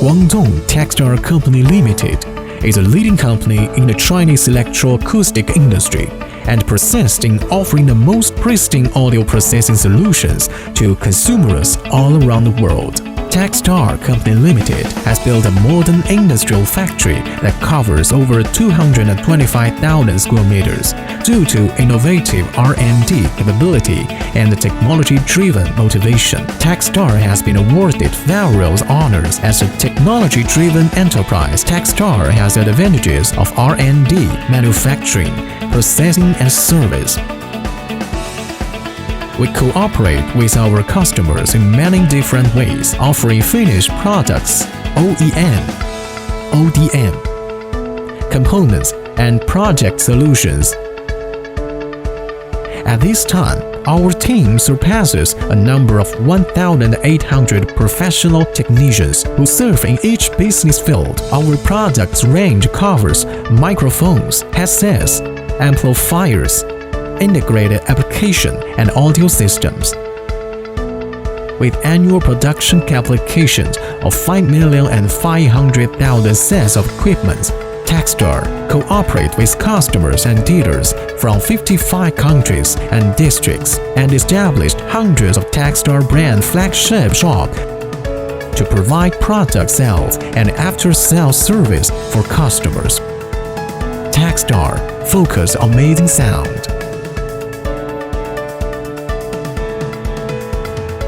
Guangdong Takstar Company Limited is a leading company in the Chinese electro-acoustic industry and persists in offering the most pristine audio processing solutions to consumers all around the world. Takstar Company Limited has built a modern industrial factory that covers over 225,000 square meters due to innovative R&D capability and technology-driven motivation. Takstar has been awarded various honors as a technology-driven enterprise. Takstar has the advantages of R&D, manufacturing, processing and service. We cooperate with our customers in many different ways, offering finished products, OEM, ODM, components, and project solutions. At this time, our team surpasses a number of 1,800 professional technicians who serve in each business field. Our products range covers microphones, headsets, amplifiers, integrated application and audio systems. With annual production applications of 5,500,000 sets of equipment, Takstar cooperate with customers and dealers from 55 countries and districts and established hundreds of Takstar brand flagship shops to provide product sales and after-sales service for customers. Takstar focus on amazing sound.